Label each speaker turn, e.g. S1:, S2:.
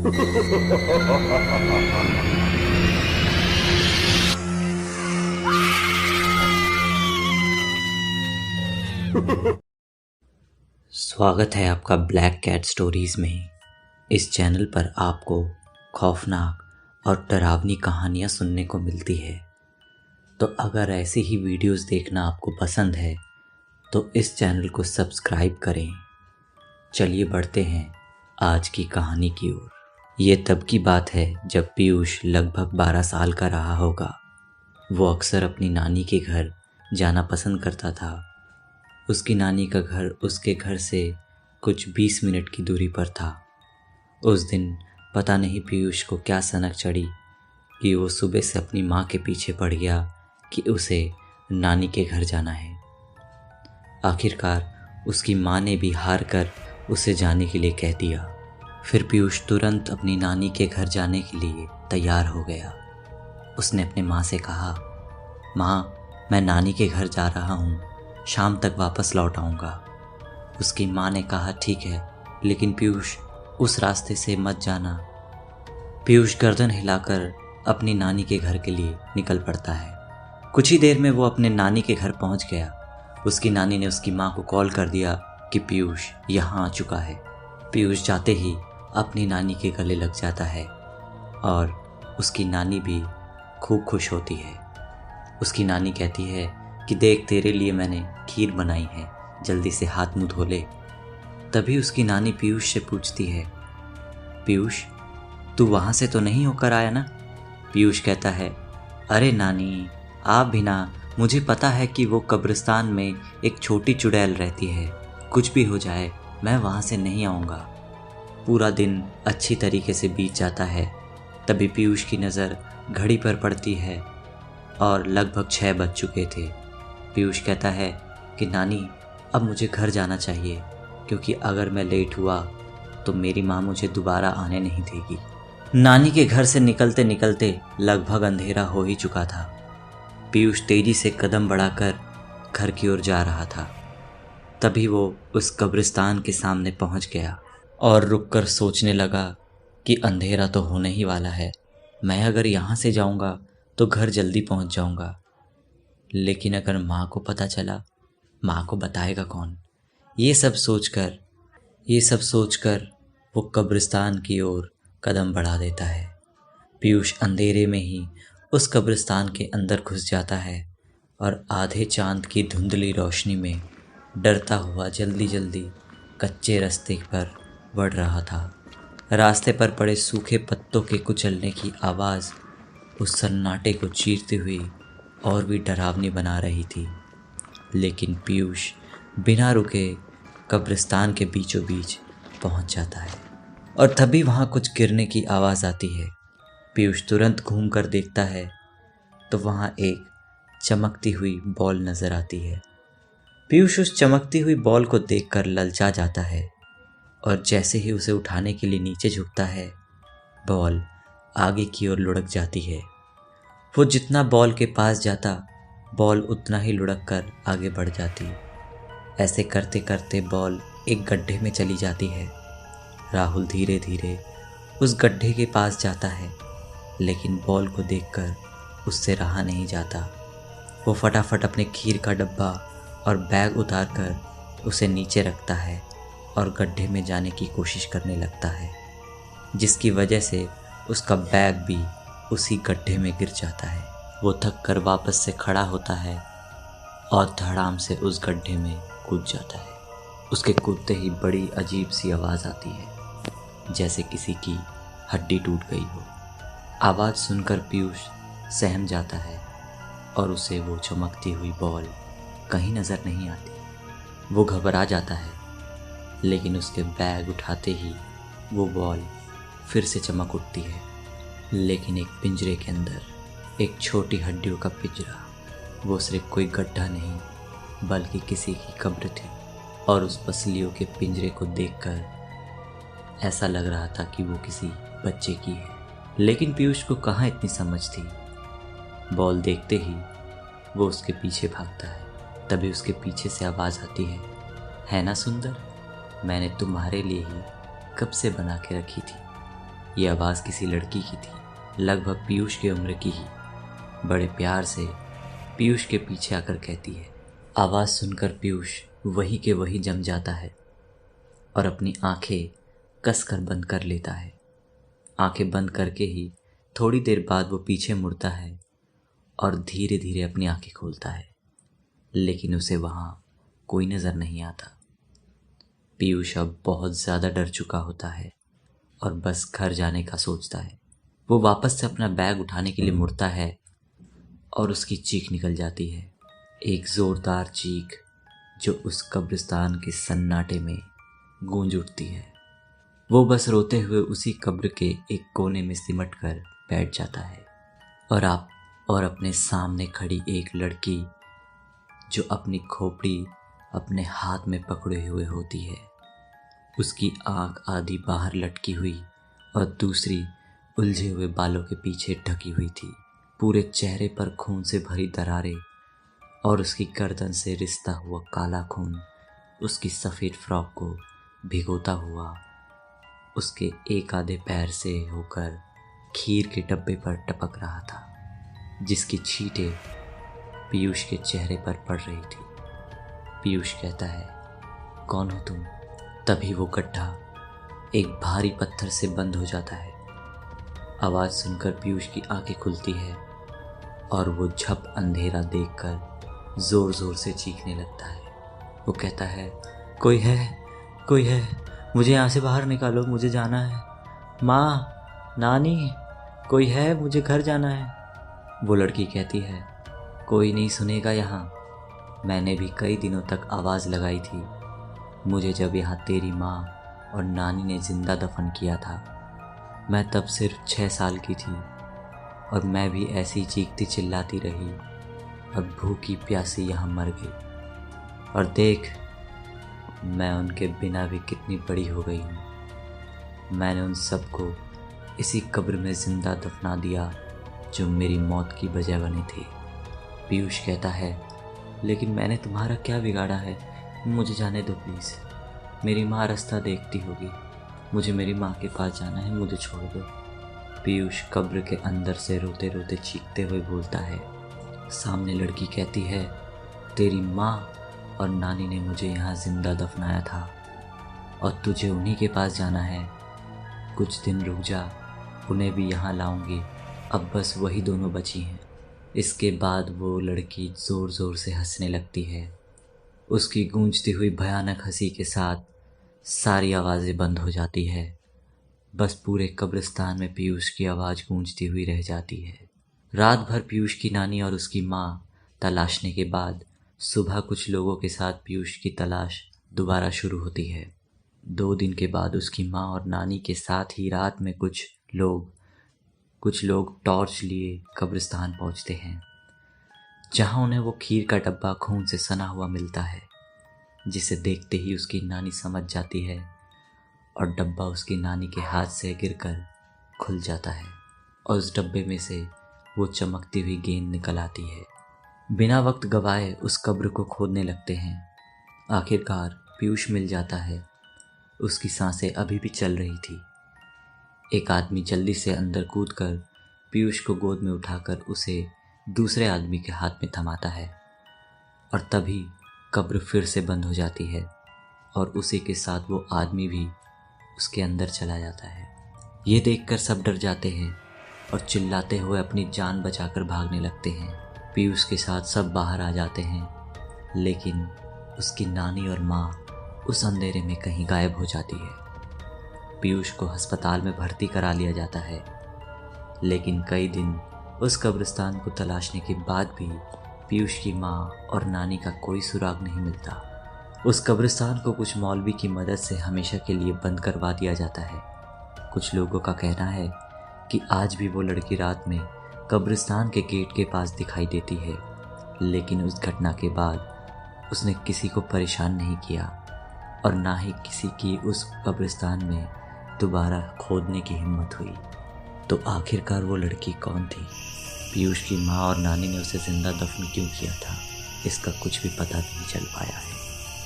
S1: स्वागत है आपका ब्लैक कैट स्टोरीज़ में। इस चैनल पर आपको खौफनाक और डरावनी कहानियाँ सुनने को मिलती है। तो अगर ऐसी ही वीडियोस देखना आपको पसंद है तो इस चैनल को सब्सक्राइब करें। चलिए बढ़ते हैं आज की कहानी की ओर। ये तब की बात है जब पीयूष लगभग 12 साल का रहा होगा। वो अक्सर अपनी नानी के घर जाना पसंद करता था। उसकी नानी का घर उसके घर से कुछ 20 मिनट की दूरी पर था। उस दिन पता नहीं पीयूष को क्या सनक चढ़ी कि वो सुबह से अपनी माँ के पीछे पड़ गया कि उसे नानी के घर जाना है। आखिरकार उसकी माँ ने भी हार कर उसे जाने के लिए कह दिया। फिर पीयूष तुरंत अपनी नानी के घर जाने के लिए तैयार हो गया। उसने अपनी माँ से कहा, माँ मैं नानी के घर जा रहा हूँ, शाम तक वापस लौट आऊँगा। उसकी माँ ने कहा ठीक है, लेकिन पीयूष उस रास्ते से मत जाना। पीयूष गर्दन हिलाकर अपनी नानी के घर के लिए निकल पड़ता है। कुछ ही देर में वो अपने नानी के घर पहुँच गया। उसकी नानी ने उसकी माँ को कॉल कर दिया कि पीयूष यहाँ आ चुका है। पीयूष जाते ही अपनी नानी के गले लग जाता है और उसकी नानी भी खूब खुश होती है। उसकी नानी कहती है कि देख तेरे लिए मैंने खीर बनाई है, जल्दी से हाथ मुंह धो ले। तभी उसकी नानी पीयूष से पूछती है, पीयूष तू वहाँ से तो नहीं होकर आया ना? पीयूष कहता है, अरे नानी आप भी ना, मुझे पता है कि वो कब्रिस्तान में एक छोटी चुड़ैल रहती है। कुछ भी हो जाए मैं वहाँ से नहीं आऊँगा। पूरा दिन अच्छी तरीके से बीत जाता है। तभी पीयूष की नज़र घड़ी पर पड़ती है और लगभग 6 बज चुके थे। पीयूष कहता है कि नानी अब मुझे घर जाना चाहिए, क्योंकि अगर मैं लेट हुआ तो मेरी माँ मुझे दोबारा आने नहीं देगी। नानी के घर से निकलते निकलते लगभग अंधेरा हो ही चुका था। पीयूष तेजी से कदम बढ़ाकर घर की ओर जा रहा था। तभी वो उस कब्रिस्तान के सामने पहुंच गया और रुककर सोचने लगा कि अंधेरा तो होने ही वाला है। मैं अगर यहाँ से जाऊँगा तो घर जल्दी पहुँच जाऊँगा, लेकिन अगर माँ को पता चला, माँ को बताएगा कौन? ये सब सोचकर वो कब्रिस्तान की ओर कदम बढ़ा देता है। पीयूष अंधेरे में ही उस कब्रिस्तान के अंदर घुस जाता है और आधे चांद की धुंधली रोशनी में डरता हुआ जल्दी जल्दी कच्चे रास्ते पर बढ़ रहा था। रास्ते पर पड़े सूखे पत्तों के कुचलने की आवाज़ उस सन्नाटे को चीरती हुई और भी डरावनी बना रही थी। लेकिन पीयूष बिना रुके कब्रिस्तान के बीचों बीच पहुंच जाता है और तभी वहाँ कुछ गिरने की आवाज़ आती है। पीयूष तुरंत घूम कर देखता है तो वहाँ एक चमकती हुई बॉल नज़र आती है। पीयूष उस चमकती हुई बॉल को देखकर ललचा जाता है और जैसे ही उसे उठाने के लिए नीचे झुकता है, बॉल आगे की ओर लुढ़क जाती है। वो जितना बॉल के पास जाता, बॉल उतना ही लुढ़क कर आगे बढ़ जाती। ऐसे करते करते बॉल एक गड्ढे में चली जाती है। राहुल धीरे धीरे उस गड्ढे के पास जाता है, लेकिन बॉल को देखकर उससे रहा नहीं जाता। वो फटाफट अपने खीर का डब्बा और बैग उतारकर उसे नीचे रखता है और गड्ढे में जाने की कोशिश करने लगता है, जिसकी वजह से उसका बैग भी उसी गड्ढे में गिर जाता है। वो थक कर वापस से खड़ा होता है और धड़ाम से उस गड्ढे में कूद जाता है। उसके कूदते ही बड़ी अजीब सी आवाज़ आती है, जैसे किसी की हड्डी टूट गई हो। आवाज़ सुनकर पीयूष सहम जाता है और उसे वो चमकती हुई बॉल कहीं नज़र नहीं आती। वो घबरा जाता है, लेकिन उसके बैग उठाते ही वो बॉल फिर से चमक उठती है, लेकिन एक पिंजरे के अंदर, एक छोटी हड्डियों का पिंजरा। वो सिर्फ कोई गड्ढा नहीं बल्कि किसी की कब्र थी और उस पसलियों के पिंजरे को देखकर ऐसा लग रहा था कि वो किसी बच्चे की है। लेकिन पीयूष को कहाँ इतनी समझ थी। बॉल देखते ही वो उसके पीछे भागता है। तभी उसके पीछे से आवाज़ आती है ना सुंदर, मैंने तुम्हारे लिए ही कब से बना के रखी थी। ये आवाज़ किसी लड़की की थी, लगभग पीयूष की उम्र की ही। बड़े प्यार से पीयूष के पीछे आकर कहती है। आवाज़ सुनकर पीयूष वहीं के वहीं जम जाता है और अपनी आंखें कसकर बंद कर लेता है। आंखें बंद करके ही थोड़ी देर बाद वो पीछे मुड़ता है और धीरे धीरे अपनी आंखें खोलता है, लेकिन उसे वहाँ कोई नज़र नहीं आता। पीयूष अब बहुत ज़्यादा डर चुका होता है और बस घर जाने का सोचता है। वो वापस से अपना बैग उठाने के लिए मुड़ता है और उसकी चीख निकल जाती है, एक ज़ोरदार चीख जो उस कब्रिस्तान के सन्नाटे में गूंज उठती है। वो बस रोते हुए उसी कब्र के एक कोने में सिमट कर बैठ जाता है और अपने सामने खड़ी एक लड़की जो अपनी खोपड़ी अपने हाथ में पकड़े हुए होती है। उसकी आंख आधी बाहर लटकी हुई और दूसरी उलझे हुए बालों के पीछे ढकी हुई थी। पूरे चेहरे पर खून से भरी दरारें और उसकी गर्दन से रिसता हुआ काला खून उसकी सफ़ेद फ्रॉक को भिगोता हुआ उसके एक आधे पैर से होकर खीर के डब्बे पर टपक रहा था, जिसकी छींटें पीयूष के चेहरे पर पड़ रही थी। पीयूष कहता है, कौन हो तुम? तभी वो गड्ढा एक भारी पत्थर से बंद हो जाता है। आवाज़ सुनकर पीयूष की आंखें खुलती है और वो झप अंधेरा देखकर ज़ोर ज़ोर से चीखने लगता है। वो कहता है, कोई है, मुझे यहाँ से बाहर निकालो, मुझे जाना है। माँ, नानी, कोई है, मुझे घर जाना है। वो लड़की कहती है, कोई नहीं सुनेगा यहाँ। मैंने भी कई दिनों तक आवाज़ लगाई थी। मुझे जब यहाँ तेरी माँ और नानी ने ज़िंदा दफन किया था, मैं तब सिर्फ 6 साल की थी और मैं भी ऐसी चीखती चिल्लाती रही और भूखी प्यासी यहाँ मर गई। और देख, मैं उनके बिना भी कितनी बड़ी हो गई हूँ। मैंने उन सबको इसी कब्र में ज़िंदा दफना दिया जो मेरी मौत की वजह बने थे। पीयूष कहता है, लेकिन मैंने तुम्हारा क्या बिगाड़ा है? मुझे जाने दो प्लीज़। मेरी माँ रास्ता देखती होगी, मुझे मेरी माँ के पास जाना है, मुझे छोड़ दो। पीयूष कब्र के अंदर से रोते रोते चीखते हुए बोलता है। सामने लड़की कहती है, तेरी माँ और नानी ने मुझे यहाँ ज़िंदा दफनाया था और तुझे उन्हीं के पास जाना है। कुछ दिन रुक जा, उन्हें भी यहाँ लाऊंगी। अब बस वही दोनों बची हैं। इसके बाद वो लड़की ज़ोर ज़ोर से हंसने लगती है। उसकी गूंजती हुई भयानक हंसी के साथ सारी आवाज़ें बंद हो जाती है। बस पूरे कब्रिस्तान में पीयूष की आवाज़ गूंजती हुई रह जाती है। रात भर पीयूष की नानी और उसकी माँ तलाशने के बाद सुबह कुछ लोगों के साथ पीयूष की तलाश दोबारा शुरू होती है। 2 दिन के बाद उसकी माँ और नानी के साथ ही रात में कुछ लोग टॉर्च लिए कब्रिस्तान पहुंचते हैं, जहां उन्हें वो खीर का डब्बा खून से सना हुआ मिलता है, जिसे देखते ही उसकी नानी समझ जाती है और डब्बा उसकी नानी के हाथ से गिरकर खुल जाता है और उस डब्बे में से वो चमकती हुई गेंद निकल आती है। बिना वक्त गवाए उस कब्र को खोदने लगते हैं। आखिरकार पीयूष मिल जाता है। उसकी सांसें अभी भी चल रही थी। एक आदमी जल्दी से अंदर कूदकर पीयूष को गोद में उठाकर उसे दूसरे आदमी के हाथ में थमाता है और तभी कब्र फिर से बंद हो जाती है और उसी के साथ वो आदमी भी उसके अंदर चला जाता है। ये देखकर सब डर जाते हैं और चिल्लाते हुए अपनी जान बचाकर भागने लगते हैं। पीयूष के साथ सब बाहर आ जाते हैं, लेकिन उसकी नानी और माँ उस अंधेरे में कहीं गायब हो जाती है। पीयूष को अस्पताल में भर्ती करा लिया जाता है, लेकिन कई दिन उस कब्रिस्तान को तलाशने के बाद भी पीयूष की माँ और नानी का कोई सुराग नहीं मिलता। उस कब्रिस्तान को कुछ मौलवी की मदद से हमेशा के लिए बंद करवा दिया जाता है। कुछ लोगों का कहना है कि आज भी वो लड़की रात में कब्रिस्तान के गेट के पास दिखाई देती है, लेकिन उस घटना के बाद उसने किसी को परेशान नहीं किया और ना ही किसी की उस कब्रिस्तान में दोबारा खोदने की हिम्मत हुई। तो आखिरकार वो लड़की कौन थी? पीयूष की माँ और नानी ने उसे जिंदा दफन क्यों किया था? इसका कुछ भी पता नहीं चल पाया है।